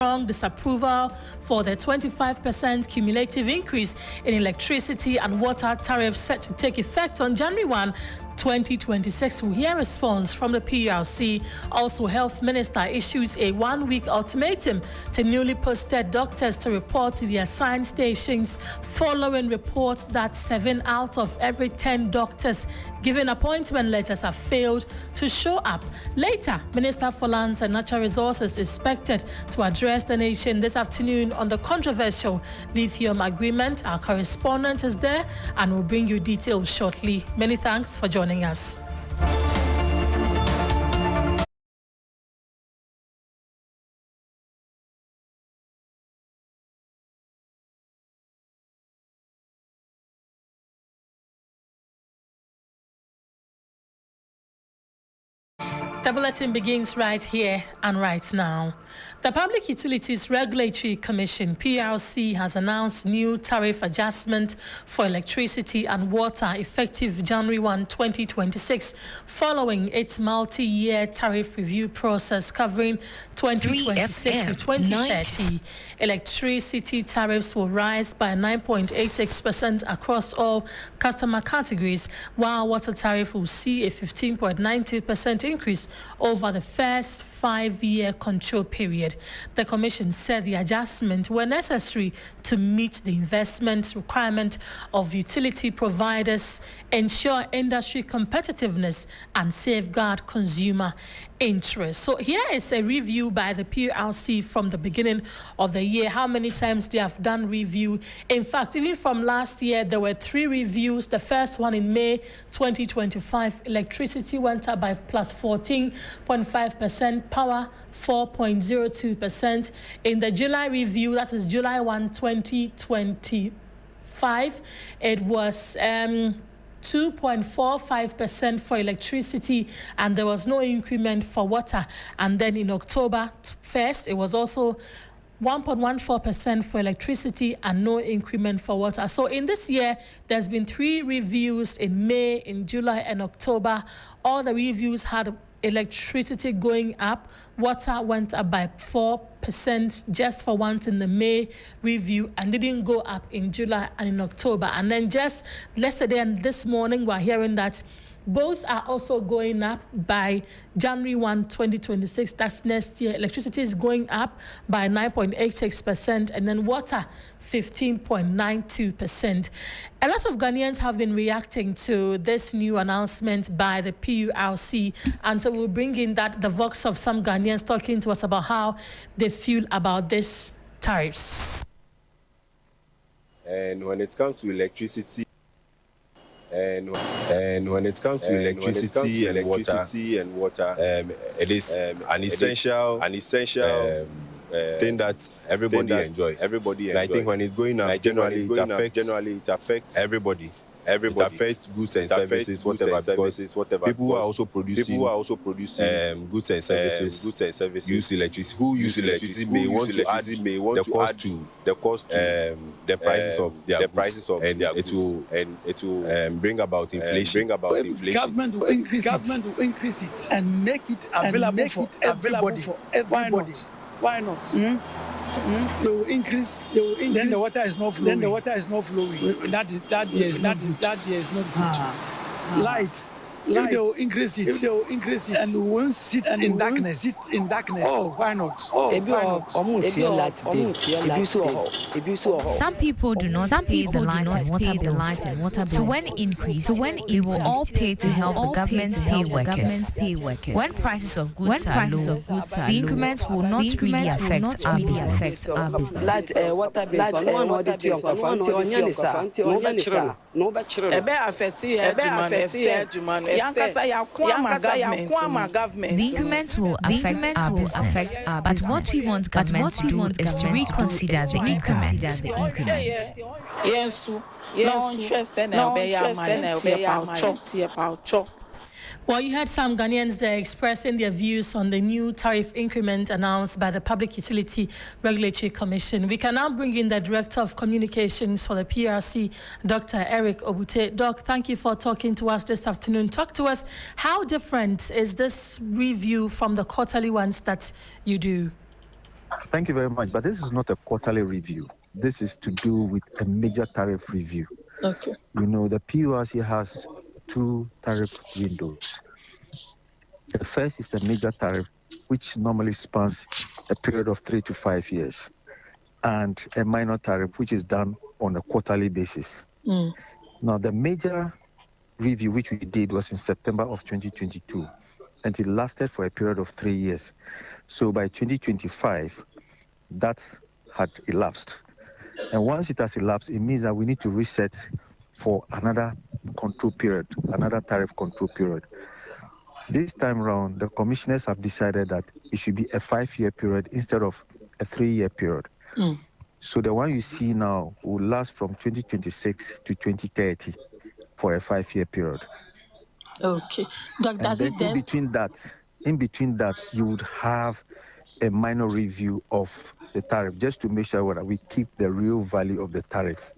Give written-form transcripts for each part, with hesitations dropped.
strong disapproval for the 25% cumulative increase in electricity and water tariffs set to take effect on January 1, 2026. We'll hear a response from the PRC. Also, Health Minister issues a one-week ultimatum to newly posted doctors to report to the assigned stations following reports that 7 out of every 10 doctors given appointment letters have failed to show up. Later, Minister for Lands and Natural Resources is expected to address the nation this afternoon on the controversial lithium agreement. Our correspondent is there and will bring you details shortly. Many thanks for joining us. The bulletin begins right here and right now. The Public Utilities Regulatory Commission, PRC, has announced new tariff adjustment for electricity and water effective January 1, 2026, following its multi-year tariff review process covering 2026 to 2030. Electricity tariffs will rise by 9.86% across all customer categories, while water tariff will see a 15.92% increase over the first 5-year control period. The Commission said the adjustments were necessary to meet the investment requirement of utility providers, ensure industry competitiveness, and safeguard consumer interest. So here is a review by the PRC from the beginning of the year, how many times they have done review. In fact, even from last year, there were 3 reviews. The first one in May 2025, electricity went up by plus 14.5%, power 4.02%. In the July review, that is July 1, 2025, it was 2.45% for electricity, and there was no increment for water. And then in October 1st, it was also 1.14% for electricity and no increment for water. So in this year, there's been 3 reviews in May, in July, and October. All the reviews had electricity going up. Water went up by 4% just for once in the May review and didn't go up in July and in October. And then just yesterday and this morning, we're hearing that both are also going up by January 1, 2026. That's next year. Electricity is going up by 9.86%, and then water 15.92%. A lot of Ghanaians have been reacting to this new announcement by the PURC, and so we'll bring in the voice of some Ghanaians talking to us about how they feel about these tariffs. And when it comes to electricity, and when it comes to electricity and water, it is an essential thing that everybody enjoys. I think when it's going up, generally it affects everybody. It affects goods and services, whatever. People who are also producing goods and services use electricity. Who use electricity may want to add the cost to the prices of their goods, and it will bring about inflation. Government will increase it and make it available for everybody. Why not? They will increase. Then the water is not flowing. That year is not good. Light. If they will increase it, and we won't sit in darkness. Oh, why not? Some people do not pay the light and water bills. So when increased, we will all pay to help the government pay workers. When prices of goods are low, the increments will not really affect our business. Water bills, the increments will affect our business, but what we want government to do is to reconsider the increment. Well, you heard some Ghanaians there expressing their views on the new tariff increment announced by the Public Utility Regulatory Commission. We can now bring in the Director of Communications for the PRC, Dr. Eric Obute. Doc, thank you for talking to us this afternoon. Talk to us, how different is this review from the quarterly ones that you do? Thank you very much. But this is not a quarterly review. This is to do with a major tariff review. Okay. You know, the PURC has two tariff windows. The first is the major tariff, which normally spans a period of 3 to 5 years, and a minor tariff, which is done on a quarterly basis. Now, the major review, which we did, was in September of 2022, and it lasted for a period of 3 years. So by 2025, that had elapsed. And once it has elapsed, it means that we need to reset for another control period, another tariff control period. This time around, the commissioners have decided that it should be a 5-year period instead of a 3-year period. So the one you see now will last from 2026 to 2030 for a 5-year period. Okay. And then in between that, you would have a minor review of the tariff, just to make sure that we keep the real value of the tariff.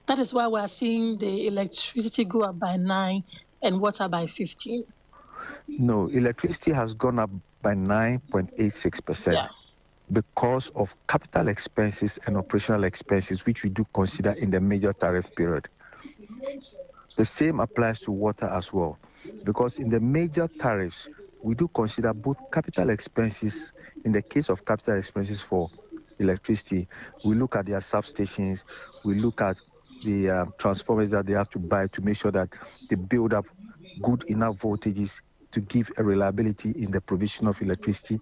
That is why we are seeing the electricity go up by 9 and water by 15. No, electricity has gone up by 9.86% because of capital expenses and operational expenses, which we do consider in the major tariff period. The same applies to water as well, because in the major tariffs, we do consider both capital expenses. In the case of capital expenses for electricity, we look at their substations, we look at the transformers that they have to buy to make sure that they build up good enough voltages to give a reliability in the provision of electricity.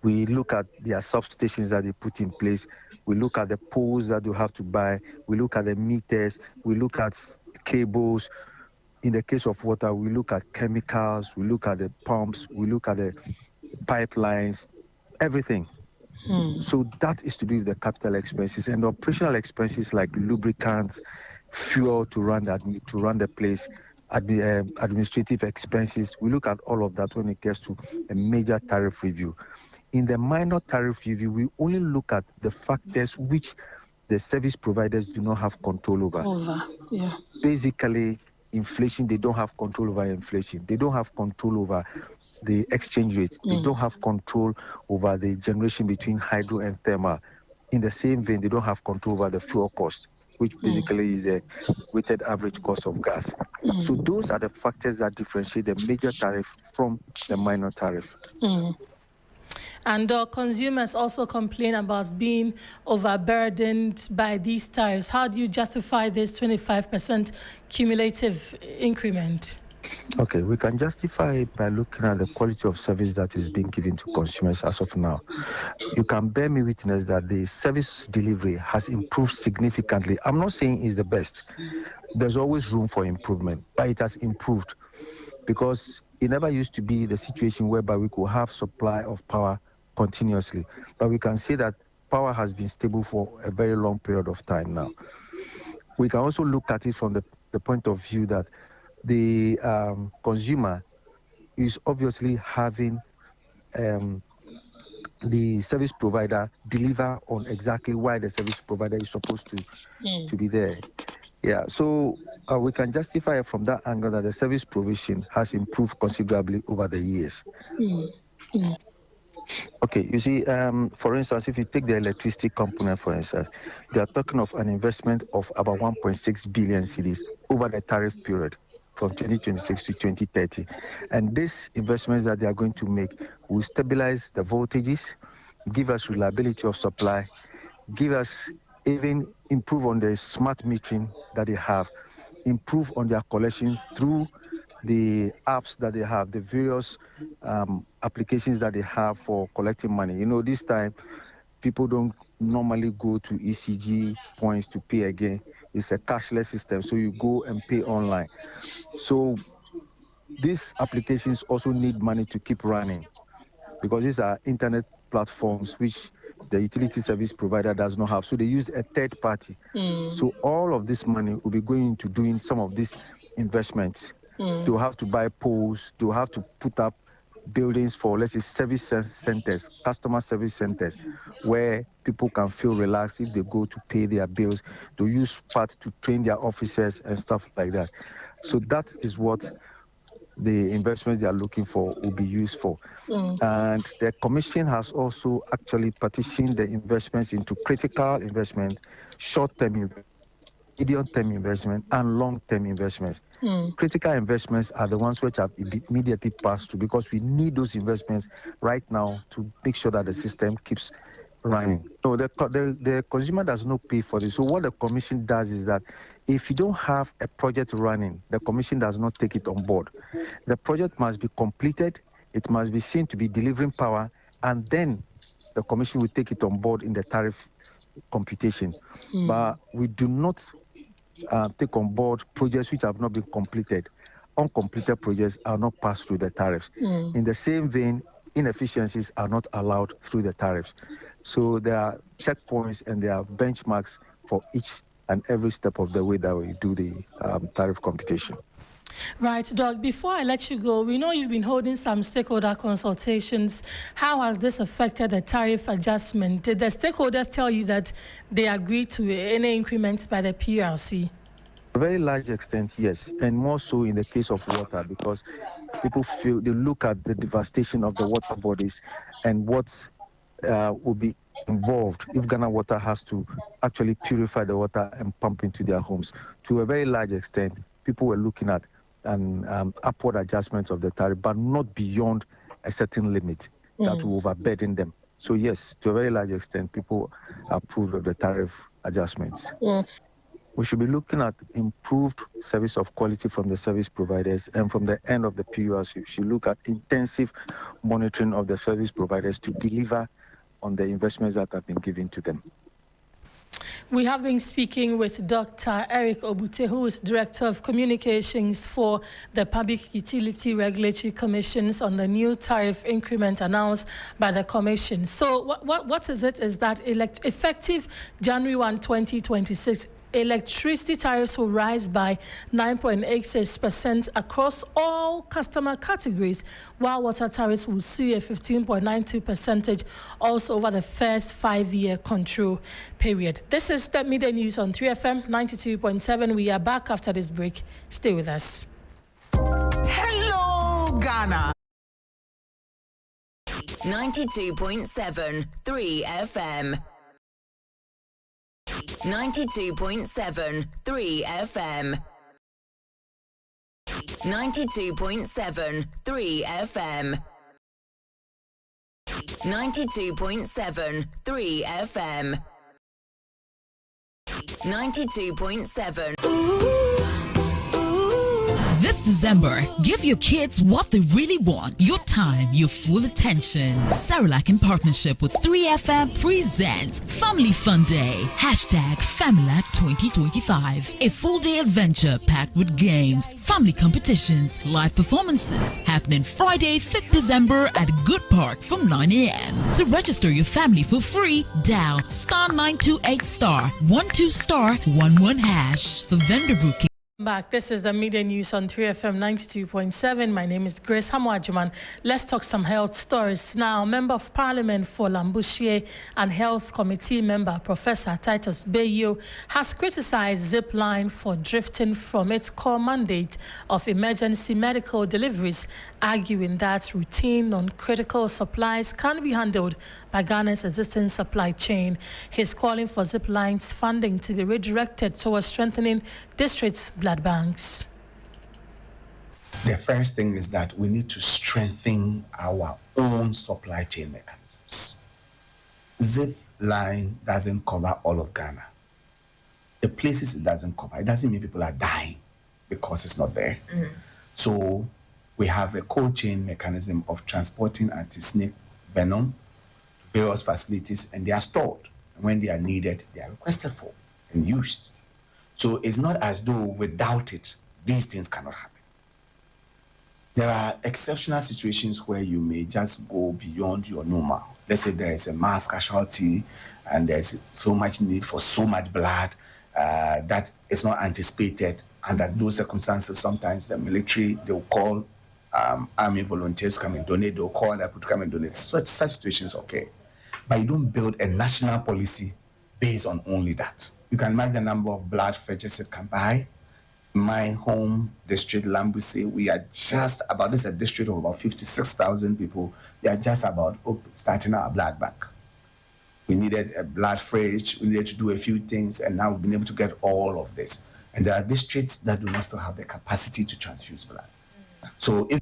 We look at their substations that they put in place. We look at the poles that they have to buy. We look at the meters. We look at cables. In the case of water, we look at chemicals, we look at the pumps, we look at the pipelines, everything. So that is to do with the capital expenses, and the operational expenses like lubricants, fuel to run the place, administrative expenses. We look at all of that when it gets to a major tariff review. In the minor tariff review, we only look at the factors which the service providers do not have control over. Basically, inflation, they don't have control over inflation. They don't have control over the exchange rate. They don't have control over the generation between hydro and thermal. In the same vein, they don't have control over the fuel cost, which basically is the weighted average cost of gas. So those are the factors that differentiate the major tariff from the minor tariff. And consumers also complain about being overburdened by these tariffs. How do you justify this 25% cumulative increment? Okay, we can justify it by looking at the quality of service that is being given to consumers as of now. You can bear me witness that the service delivery has improved significantly. I'm not saying it's the best. There's always room for improvement, but it has improved, because it never used to be the situation whereby we could have supply of power continuously. But we can see that power has been stable for a very long period of time now. We can also look at it from the point of view that the consumer is obviously having the service provider deliver on exactly why the service provider is supposed to be there. Yeah, so we can justify it from that angle that the service provision has improved considerably over the years. Okay, you see, for instance, if you take the electricity component, for instance, they are talking of an investment of about 1.6 billion cedis over the tariff period from 2026 to 2030. And these investments that they are going to make will stabilize the voltages, give us reliability of supply, give us even improve on the smart metering that they have, improve on their collection through the apps that they have, the various applications that they have for collecting money. You know, this time, people don't normally go to ECG points to pay again. It's a cashless system, so you go and pay online. So these applications also need money to keep running, because these are internet platforms which the utility service provider does not have. So they use a third party. So all of this money will be going into doing some of these investments. They'll have to buy poles, they'll have to put up buildings for, let's say, service centers, customer service centers, where people can feel relaxed if they go to pay their bills. They'll use parts to train their officers and stuff like that. So that is what the investments they are looking for will be used for. And the Commission has also actually partitioned the investments into critical investment, short-term investment, medium-term investment, and long-term investments. Critical investments are the ones which have immediately passed through, because we need those investments right now to make sure that the system keeps running. So the consumer does not pay for this. So what the Commission does is that if you don't have a project running, the Commission does not take it on board. The project must be completed, it must be seen to be delivering power, and then the Commission will take it on board in the tariff computation. But we do not take on board projects which have not been completed. Uncompleted projects are not passed through the tariffs. In the same vein, inefficiencies are not allowed through the tariffs. So there are checkpoints and there are benchmarks for each and every step of the way that we do the tariff computation. Right, Doug, before I let you go, we know you've been holding some stakeholder consultations. How has this affected the tariff adjustment? Did the stakeholders tell you that they agreed to any increments by the PRC? To a very large extent, yes, and more so in the case of water, because people feel, they look at the devastation of the water bodies and what will be involved if Ghana Water has to actually purify the water and pump into their homes. To a very large extent, people were looking at an upward adjustment of the tariff, but not beyond a certain limit that will overburden them. So yes, to a very large extent, people approved of the tariff adjustments. We should be looking at improved service of quality from the service providers, and from the end of the PURC, we should look at intensive monitoring of the service providers to deliver on the investments that have been given to them. We have been speaking with Dr. Eric Obute, who is Director of Communications for the Public Utility Regulatory Commissions, on the new tariff increment announced by the Commission. So what is it? Is that effective January 1, 2026, electricity tariffs will rise by 9.86% across all customer categories, while water tariffs will see a 15.92% also over the first 5-year control period. This is the Midday News on 3FM 92.7. We are back after this break. Stay with us. Hello, Ghana. 92.7 3FM. 92.7 3FM. 92.7 3FM. 92.7 3FM. 92.7. This December, give your kids what they really want. Your time, your full attention. Cerelac in partnership with 3FM presents Family Fun Day. #FamilyLac 2025. A full-day adventure packed with games, family competitions, live performances. Happening Friday, 5th December at Good Park from 9 a.m. To register your family for free, dial *928*12*11# for vendor booking. Back. This is the Media News on 3FM 92.7. My name is Grace Hammoah-Agyeman. Let's talk some health stories now. Member of Parliament for Lambushie and Health Committee member Professor Titus Bayo has criticized Zipline for drifting from its core mandate of emergency medical deliveries, arguing that routine non-critical supplies can be handled by Ghana's existing supply chain. He's calling for Zipline's funding to be redirected towards strengthening districts' blood banks. The first thing is that we need to strengthen our own supply chain mechanisms. Zipline doesn't cover all of Ghana. The places it doesn't cover, it doesn't mean people are dying because it's not there. So we have a cold chain mechanism of transporting anti-snake venom to various facilities, and they are stored. And when they are needed, they are requested for and used. So it's not as though without it, these things cannot happen. There are exceptional situations where you may just go beyond your normal. Let's say there is a mass casualty and there's so much need for so much blood that is not anticipated. Under those circumstances, sometimes the military, they'll call army volunteers to come and donate, they'll call other people to come and donate. Such situations, okay. But you don't build a national policy based on only that. You can imagine the number of blood fetches it can buy, my home district, Lambuse, we are just about, this is a district of about 56,000 people. We are just about starting our blood bank. We needed a blood fridge, we needed to do a few things, and now we've been able to get all of this. And there are districts that do not still have the capacity to transfuse blood. So if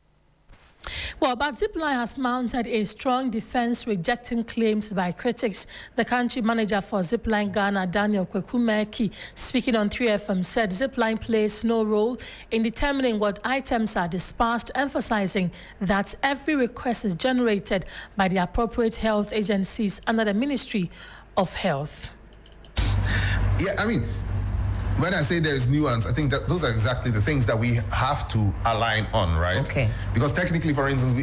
Well, but Zipline has mounted a strong defense rejecting claims by critics. The country manager for Zipline Ghana, Daniel Kwekumeki, speaking on 3FM, said Zipline plays no role in determining what items are dispersed, emphasizing that every request is generated by the appropriate health agencies under the Ministry of Health. Yeah, I mean, when I say there's nuance, I think that those are exactly the things that we have to align on, right? Okay. Because technically, for instance,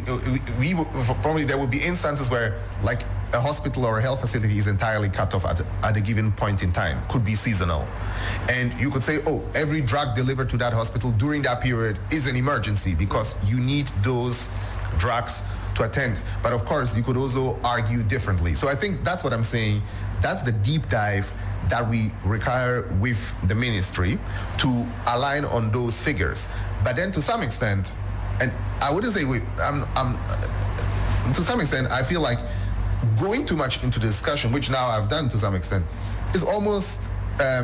we probably there would be instances where, like, a hospital or a health facility is entirely cut off at a given point in time, could be seasonal. And you could say, oh, every drug delivered to that hospital during that period is an emergency because you need those drugs to attend. But of course, you could also argue differently. So I think that's what I'm saying. That's the deep dive that we require with the ministry to align on those figures. But then to some extent, and I wouldn't say to some extent, I feel like going too much into the discussion, which now I've done to some extent, is almost a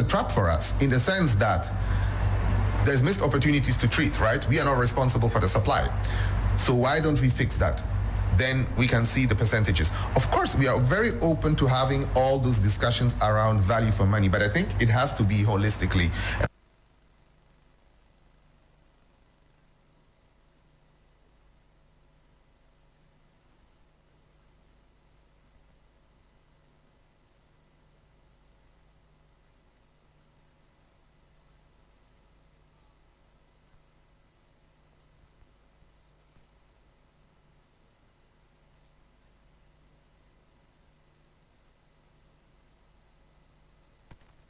trap for us, in the sense that there's missed opportunities to treat, right? We are not responsible for the supply. So why don't we fix that? Then we can see the percentages. Of course, we are very open to having all those discussions around value for money, but I think it has to be holistically.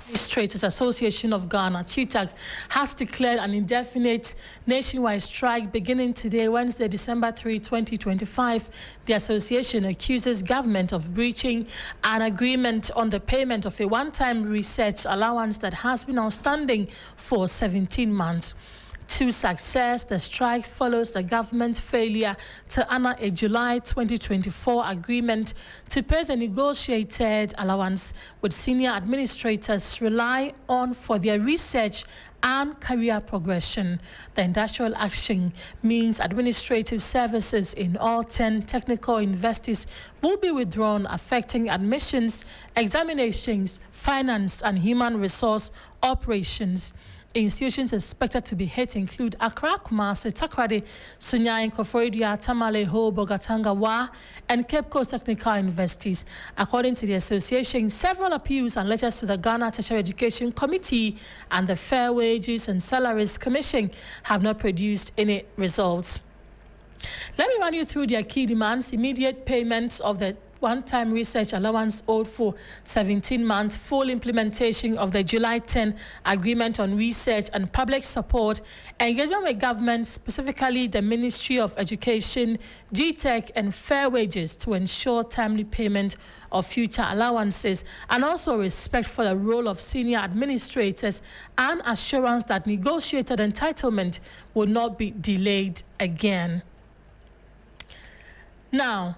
Administrators Association of Ghana, TUTAG, has declared an indefinite nationwide strike beginning today, Wednesday, December 3, 2025. The association accuses government of breaching an agreement on the payment of a one-time research allowance that has been outstanding for 17 months. TUSAG says the strike follows the government's failure to honor a July 2024 agreement to pay the negotiated allowance, with senior administrators rely on for their research and career progression. The industrial action means administrative services in all 10 technical universities will be withdrawn, affecting admissions, examinations, finance, and human resource operations. Institutions expected to be hit include Accra, Kumasi, Takoradi, Sunyani, Koforidua, Tamale, Ho, Bogatanga, Wa, and Cape Coast Technical Universities. According to the association, several appeals and letters to the Ghana Tertiary Education Committee and the Fair Wages and Salaries Commission have not produced any results. Let me run you through their key demands: immediate payment of the one-time research allowance owed for 17 months, full implementation of the July 10 agreement on research and public support, engagement with government, specifically the Ministry of Education, GTech, and Fair Wages to ensure timely payment of future allowances, and also respect for the role of senior administrators and assurance that negotiated entitlement will not be delayed again. Now,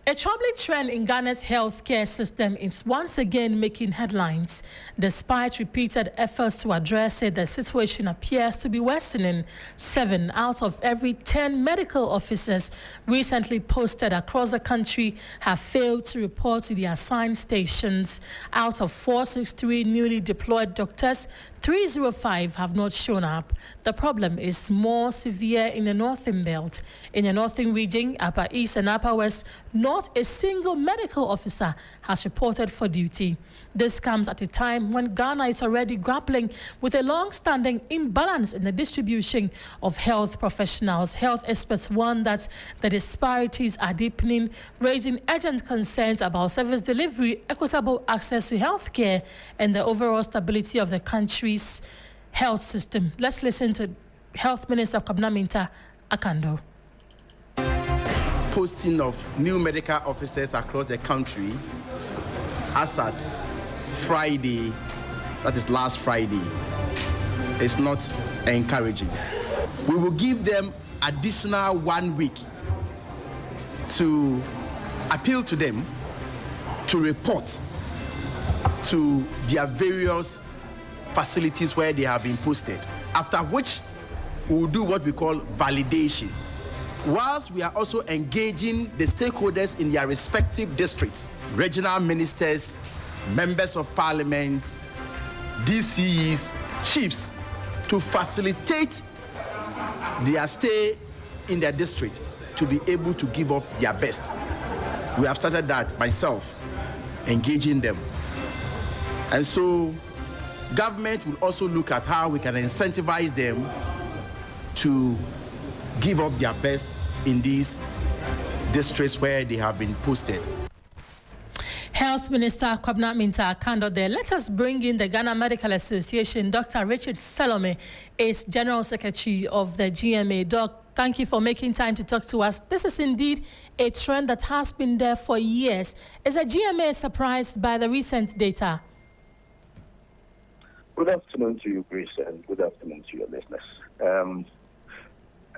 a troubling trend in Ghana's healthcare system is once again making headlines. Despite repeated efforts to address it, the situation appears to be worsening. 7 out of every 10 medical officers recently posted across the country have failed to report to the assigned stations. Out of 463 newly deployed doctors, 305 have not shown up. The problem is more severe in the Northern Belt. In the Northern region, Upper East and Upper West, not a single medical officer has reported for duty. This comes at a time when Ghana is already grappling with a long-standing imbalance in the distribution of health professionals. Health experts warn that the disparities are deepening, raising urgent concerns about service delivery, equitable access to health care, and the overall stability of the country's health system. Let's listen to Health Minister Kwabena Mintah Akando. Posting of new medical officers across the country as at Friday, that is last Friday, is not encouraging. We will give them additional 1 week to appeal to them to report to their various facilities where they have been posted, after which we will do what we call validation, whilst we are also engaging the stakeholders in their respective districts, regional ministers, members of parliament, DCs, chiefs, to facilitate their stay in their district to be able to give up their best. We have started that myself, engaging them. And so government will also look at how we can incentivize them to give up their best in these districts where they have been posted. Health Minister Kwabena Minta Kando there. Let us bring in the Ghana Medical Association. Dr. Richard Salome is General Secretary of the GMA. Doc, thank you for making time to talk to us. This is indeed a trend that has been there for years. Is the GMA surprised by the recent data? Good afternoon to you, Grace, and good afternoon to your listeners.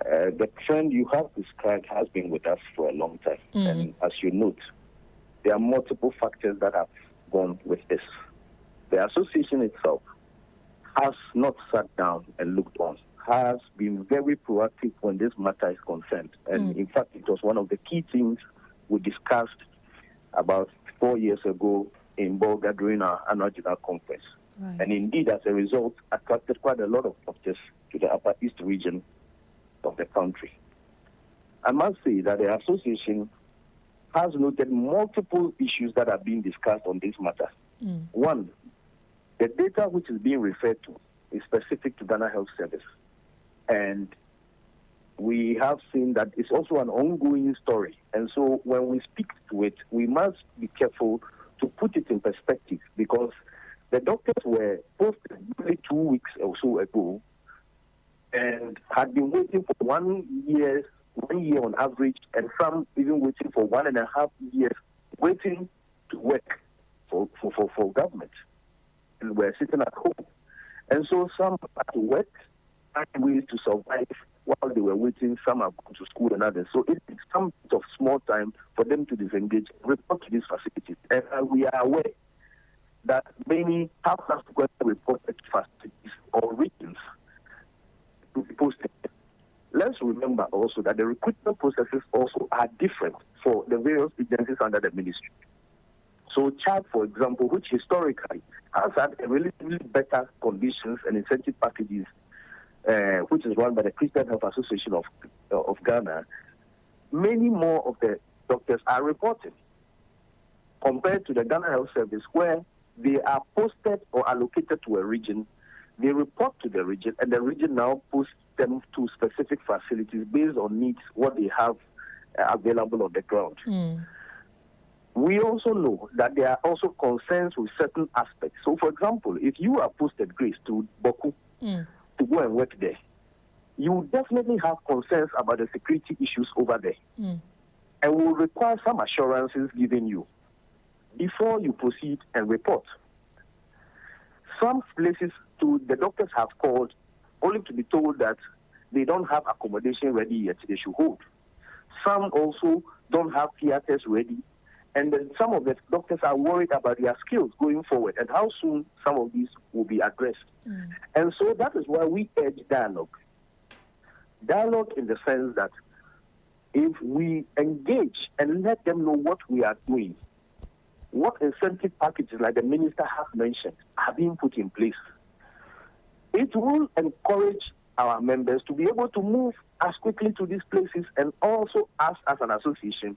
The trend you have described has been with us for a long time. And as you note, there are multiple factors that have gone with this. The association itself has not sat down and looked on, has been very proactive when this matter is concerned. And in fact, it was one of the key things we discussed about 4 years ago in Bolga during our annual general conference. Right. And indeed, as a result, attracted quite a lot of doctors to the Upper East region of the country. I must say that the association has noted multiple issues that are being discussed on this matter. One, the data which is being referred to is specific to Ghana Health Service. And we have seen that it's also an ongoing story. And so when we speak to it, we must be careful to put it in perspective, because the doctors were posted only 2 weeks or so ago and had been waiting for 1 year on average, and some even waiting for 1.5 years, waiting to work for government. And we're sitting at home. And so some had to work, find ways to survive while they were waiting. Some have gone to school and others. So it takes some bit of small time for them to disengage, report to these facilities. And we are aware that many have subsequently reported facilities or regions to be posted. Let's remember also that the recruitment processes also are different for the various agencies under the ministry. So Chad, for example, which historically has had a relatively better conditions and incentive packages, which is run by the Christian Health Association of Ghana, many more of the doctors are reporting compared to the Ghana Health Service, where they are posted or allocated to a region. They report to the region, and the region now posts them to specific facilities based on needs, what they have available on the ground. We also know that there are also concerns with certain aspects. So, for example, if you are posted, Grace, to Boku to go and work there, you definitely have concerns about the security issues over there, and will require some assurances given you before you proceed and report. Some places the doctors have called only to be told that they don't have accommodation ready yet, they should hold. Some also don't have theaters ready, and then some of the doctors are worried about their skills going forward and how soon some of these will be addressed. And so that is why we urge dialogue. Dialogue in the sense that if we engage and let them know what we are doing, what incentive packages, like the minister has mentioned, are being put in place, it will encourage our members to be able to move as quickly to these places, and also us as an association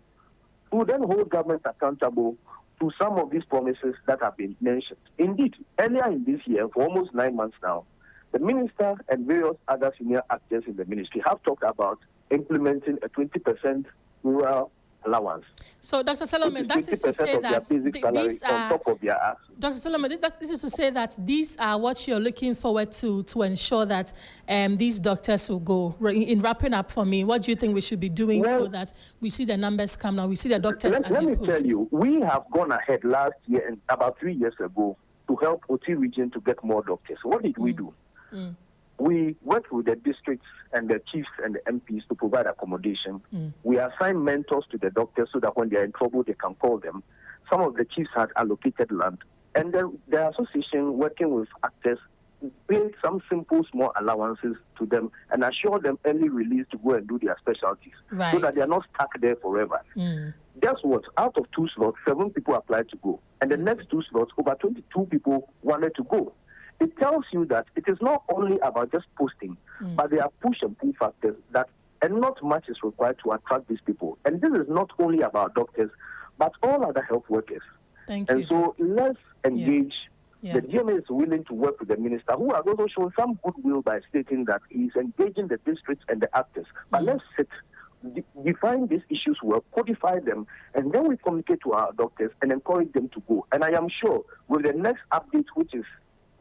who then hold government accountable to some of these promises that have been mentioned. Indeed, earlier in this year, for almost 9 months now, the minister and various other senior actors in the ministry have talked about implementing a 20% rural allowance. So, Dr. Salome, that is to say that these are, on top of their ask. Dr. Salome, this is to say that these are what you're looking forward to ensure that these doctors will go. In wrapping up for me, what do you think we should be doing so that we see the numbers come now, we see the doctors at Let the me post? tell you, we have gone ahead last year and about 3 years ago to help OT region to get more doctors. What did we do? We worked with the districts and the chiefs and the MPs to provide accommodation. We assigned mentors to the doctors so that when they're in trouble, they can call them. Some of the chiefs had allocated land. And the association, working with actors, paid some simple, small allowances to them and assured them early release to go and do their specialties so that they are not stuck there forever. Guess what? Out of 2 slots, 7 people applied to go. And the next 2 slots, over 22 people wanted to go. It tells you that it is not only about just posting, but there are push and pull factors and not much is required to attract these people. And this is not only about doctors, but all other health workers. And so let's engage. The GMA is willing to work with the minister, who has also shown some goodwill by stating that he's engaging the districts and the actors. But let's sit, define these issues well, codify them, and then we communicate to our doctors and encourage them to go. And I am sure with the next update, which is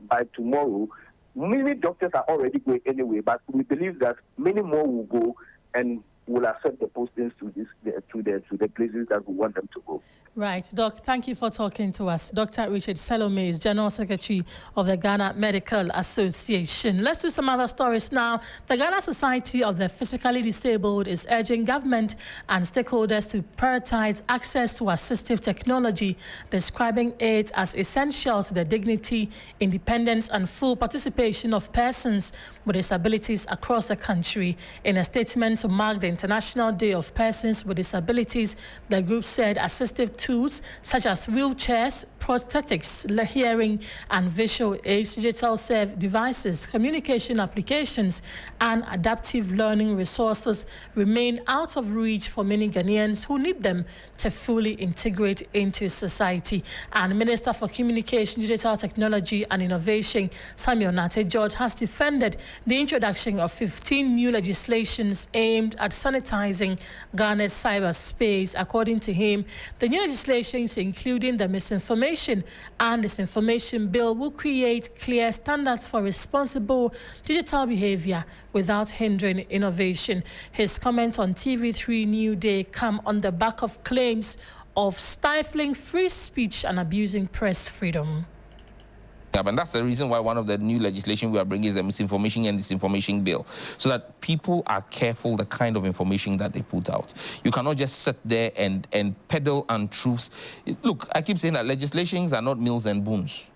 by tomorrow, many doctors are already going anyway, but we believe that many more will go and will accept the postings to the places that we want them to go. Right, Doc, thank you for talking to us. Dr. Richard Salome is General Secretary of the Ghana Medical Association. Let's do some other stories now. The Ghana Society of the Physically Disabled is urging government and stakeholders to prioritize access to assistive technology, describing it as essential to the dignity, independence, and full participation of persons with disabilities across the country. In a statement to mark the International Day of Persons with Disabilities, the group said assistive tools such as wheelchairs, prosthetics, hearing and visual aids, digital self devices, communication applications, and adaptive learning resources remain out of reach for many Ghanaians who need them to fully integrate into society. And Minister for Communication, Digital Technology and Innovation, Samuel Nate-George, has defended the introduction of 15 new legislations aimed at sanitizing Ghana's cyberspace. According to him, the new legislations, including the Misinformation and Disinformation Bill, will create clear standards for responsible digital behavior without hindering innovation. His comments on TV3 New Day come on the back of claims of stifling free speech and abusing press freedom. And that's the reason why one of the new legislation we are bringing is the Misinformation and Disinformation Bill, so that people are careful the kind of information that they put out. You cannot just sit there and peddle untruths. Look, I keep saying that legislations are not Mills and Boons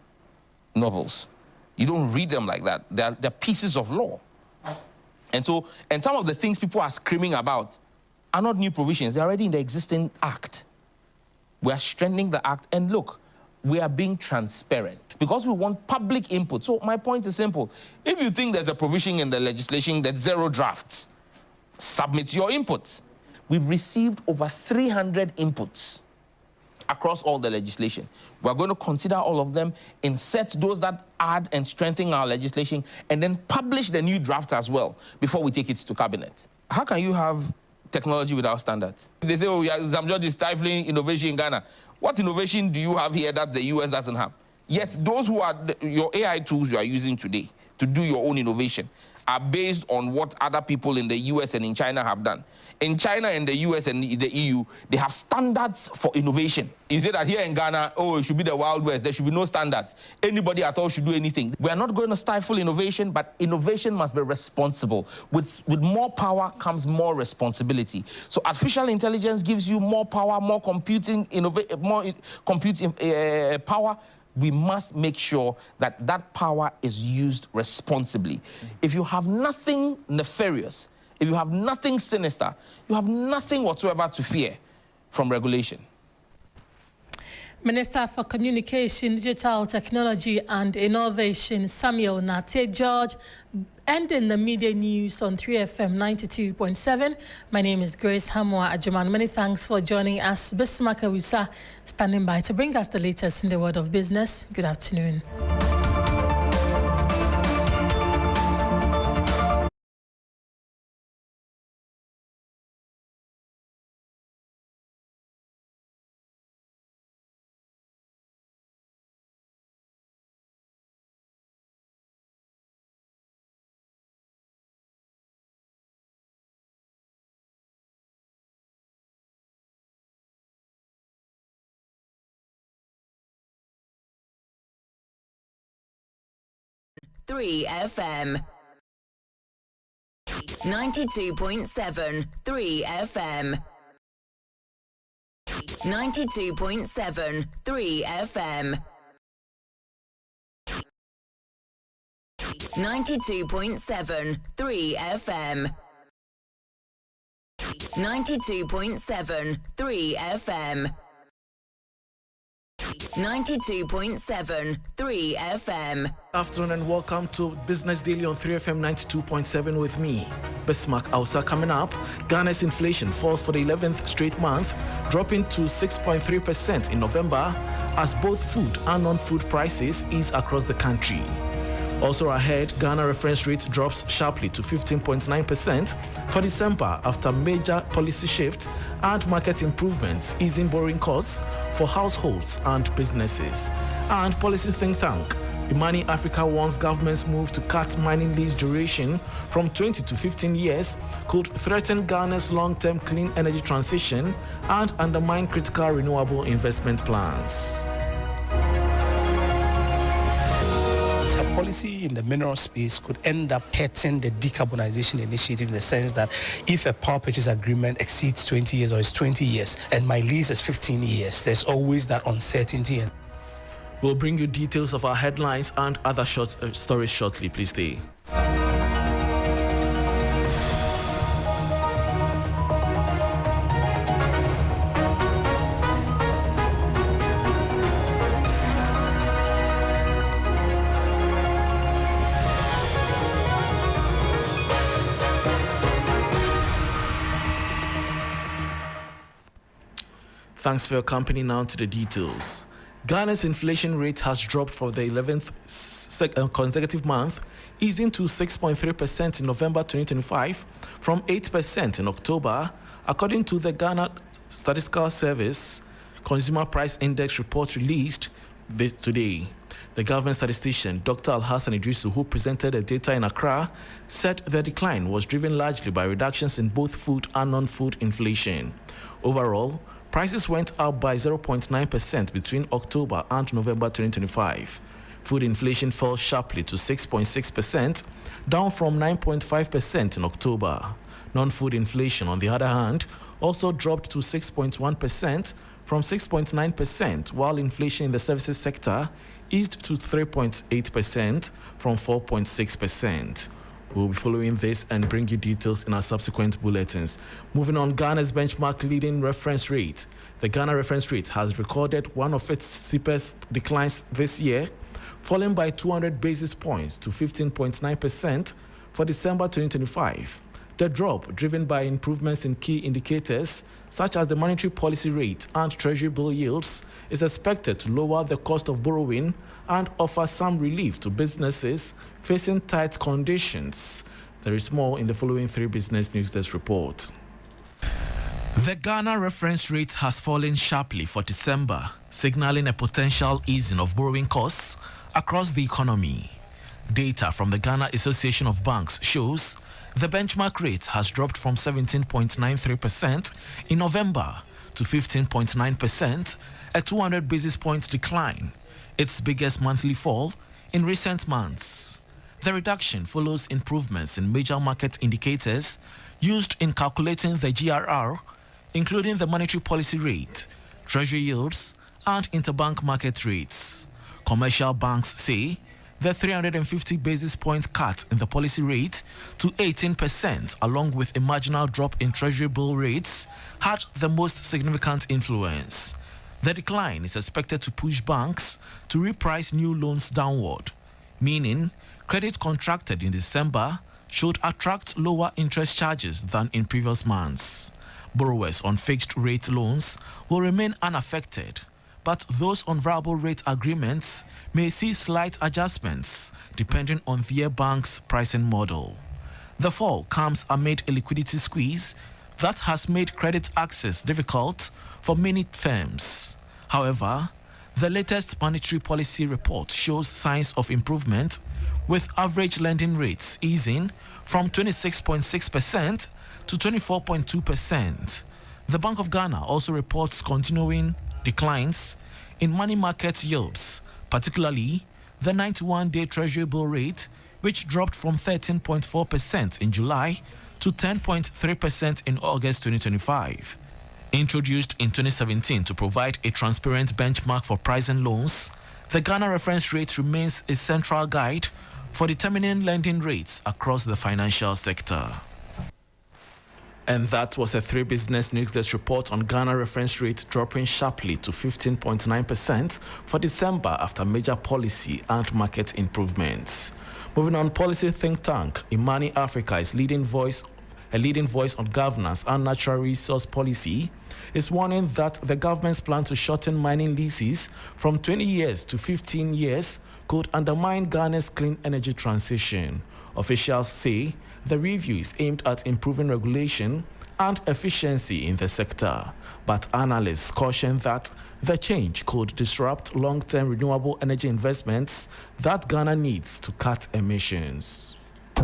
novels. You don't read them like that. They're pieces of law. And some of the things people are screaming about are not new provisions. They're already in the existing act. We are strengthening the act. And look, we are being transparent because we want public input. So my point is simple. If you think there's a provision in the legislation that's 0 drafts, submit your inputs. We've received over 300 inputs across all the legislation. We're going to consider all of them, insert those that add and strengthen our legislation, and then publish the new drafts as well before we take it to cabinet. How can you have technology without standards? They say, oh, Zamjord is stifling innovation in Ghana. What innovation do you have here that the US doesn't have? Yet those who are your AI tools you are using today to do your own innovation are based on what other people in the US and in China have done. In China and the US and the EU, they have standards for innovation. You say that here in Ghana, oh, it should be the Wild West. There should be no standards. Anybody at all should do anything. We are not going to stifle innovation, but innovation must be responsible. With more power comes more responsibility. So artificial intelligence gives you more power, more computing, power. We must make sure that that power is used responsibly. If you have nothing nefarious, if you have nothing sinister, you have nothing whatsoever to fear from regulation. Minister for Communication, Digital Technology and Innovation, Samuel Nate-George, ending the media news on 3FM 92.7. My name is Grace Hammoah-Agyeman. Many thanks for joining us. Bismarck Awisa standing by to bring us the latest in the world of business. Good afternoon. 3 FM. 92.7 3 FM. 92.7 3 FM. 92.7 3 FM. 92.7 3 FM. 92.7 3 FM. Afternoon and welcome to Business Daily on 3FM 92.7 with me, Bismarck Ausa. Coming up, Ghana's inflation falls for the 11th straight month, dropping to 6.3% in November as both food and non-food prices ease across the country. Also ahead, Ghana reference rate drops sharply to 15.9% for December after major policy shift and market improvements easing borrowing costs for households and businesses. And policy think tank Imani Africa warns government's move to cut mining lease duration from 20 to 15 years could threaten Ghana's long-term clean energy transition and undermine critical renewable investment plans. Policy in the mineral space could end up hurting the decarbonization initiative in the sense that if a power purchase agreement exceeds 20 years or is 20 years and my lease is 15 years, there's always that uncertainty. We'll bring you details of our headlines and other short stories shortly. Please stay. Thanks for your company. Now to the details. Ghana's inflation rate has dropped for the 11th consecutive month, easing to 6.3% in November 2025 from 8% in October, according to the Ghana Statistical Service Consumer Price Index report released today. The government statistician, Dr. Al-Hassan Idrisu, who presented the data in Accra, said the decline was driven largely by reductions in both food and non-food inflation. Overall, prices went up by 0.9% between October and November 2025. Food inflation fell sharply to 6.6%, down from 9.5% in October. Non-food inflation, on the other hand, also dropped to 6.1% from 6.9%, while inflation in the services sector eased to 3.8% from 4.6%. We'll be following this and bring you details in our subsequent bulletins. Moving on, Ghana's benchmark leading reference rate. The Ghana reference rate has recorded one of its steepest declines this year, falling by 200 basis points to 15.9% for December 2025. The drop, driven by improvements in key indicators such as the monetary policy rate and treasury bill yields, is expected to lower the cost of borrowing and offer some relief to businesses facing tight conditions. There is more in the following 3 Business News Desk report. The Ghana reference rate has fallen sharply for December, signaling a potential easing of borrowing costs across the economy. Data from the Ghana Association of Banks shows the benchmark rate has dropped from 17.93% in November to 15.9%, a 200 basis point decline, its biggest monthly fall in recent months. The reduction follows improvements in major market indicators used in calculating the GRR, including the monetary policy rate, treasury yields, and interbank market rates. Commercial banks say the 350 basis point cut in the policy rate to 18%, along with a marginal drop in treasury bill rates, had the most significant influence. The decline is expected to push banks to reprice new loans downward, meaning credit contracted in December should attract lower interest charges than in previous months. Borrowers on fixed-rate loans will remain unaffected, but those on variable rate agreements may see slight adjustments depending on their bank's pricing model. The fall comes amid a liquidity squeeze that has made credit access difficult for many firms. However, the latest monetary policy report shows signs of improvement, with average lending rates easing from 26.6% to 24.2%. The Bank of Ghana also reports continuing declines in money market yields, particularly the 91-day Treasury bill rate, which dropped from 13.4% in July to 10.3% in August 2025. Introduced in 2017 to provide a transparent benchmark for pricing loans, the Ghana reference rate remains a central guide for determining lending rates across the financial sector. And that was a 3 Business News Desk report on Ghana reference rate dropping sharply to 15.9% for December after major policy and market improvements. Moving on, policy think tank Imani Africa is a leading voice on governance and natural resource policy, is warning that the government's plan to shorten mining leases from 20 years to 15 years could undermine Ghana's clean energy transition. Officials say the review is aimed at improving regulation and efficiency in the sector, but analysts caution that the change could disrupt long-term renewable energy investments that Ghana needs to cut emissions.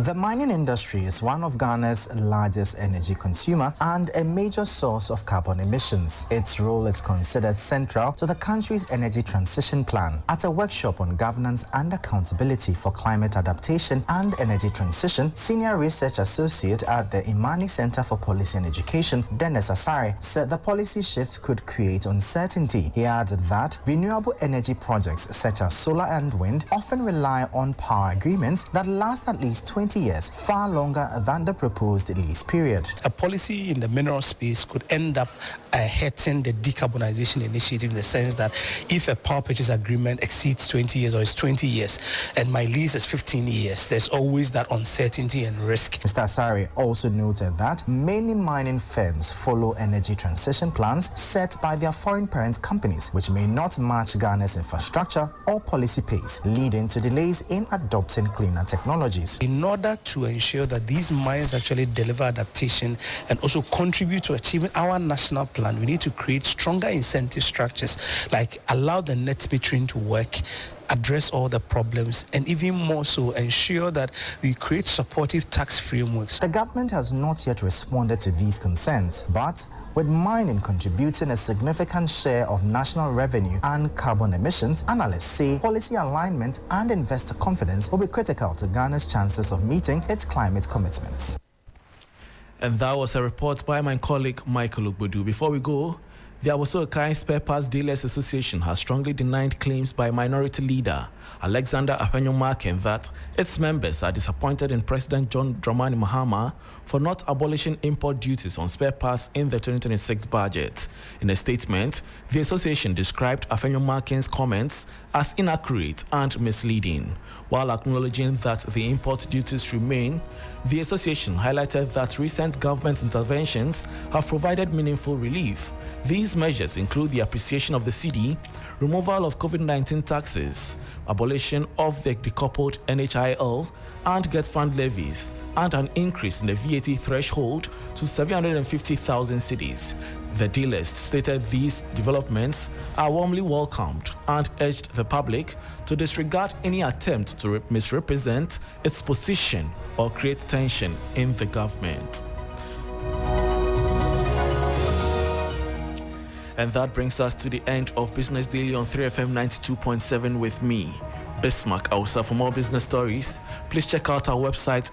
The mining industry is one of Ghana's largest energy consumer and a major source of carbon emissions. Its role is considered central to the country's energy transition plan. At a workshop on governance and accountability for climate adaptation and energy transition, Senior Research Associate at the Imani Center for Policy and Education, Dennis Asare, said the policy shift could create uncertainty. He added that renewable energy projects such as solar and wind often rely on power agreements that last at least 20 years, far longer than the proposed lease period. A policy in the mineral space could end up hurting the decarbonization initiative in the sense that if a power purchase agreement exceeds 20 years or is 20 years and my lease is 15 years, there's always that uncertainty and risk. Mr. Asare also noted that many mining firms follow energy transition plans set by their foreign parent companies, which may not match Ghana's infrastructure or policy pace, leading to delays in adopting cleaner technologies. In order to ensure that these mines actually deliver adaptation and also contribute to achieving our national plan, we need to create stronger incentive structures, like allow the net metering to work, address all the problems, and even more so ensure that we create supportive tax frameworks. The government has not yet responded to these concerns, but with mining contributing a significant share of national revenue and carbon emissions, analysts say policy alignment and investor confidence will be critical to Ghana's chances of meeting its climate commitments. And that was a report by my colleague Michael Ogbodu. Before we go, the Aboso-Okai Spare Parts Dealers Association has strongly denied claims by Minority Leader Alexander Hammoah-Agyeman that its members are disappointed in President John Dramani Mahama for not abolishing import duties on spare parts in the 2026 budget. In a statement, the association described Hammoah-Agyeman's comments as inaccurate and misleading. While acknowledging that the import duties remain, the association highlighted that recent government interventions have provided meaningful relief. These measures include the appreciation of the cedi, removal of COVID-19 taxes, abolition of the decoupled NHIL and GET fund levies, and an increase in the VAT threshold to 750,000 cedis. The dealers stated these developments are warmly welcomed and urged the public to disregard any attempt to misrepresent its position or create tension in the government. And that brings us to the end of Business Daily on 3FM 92.7 with me, Bismarck Ausa. For more business stories, please check out our website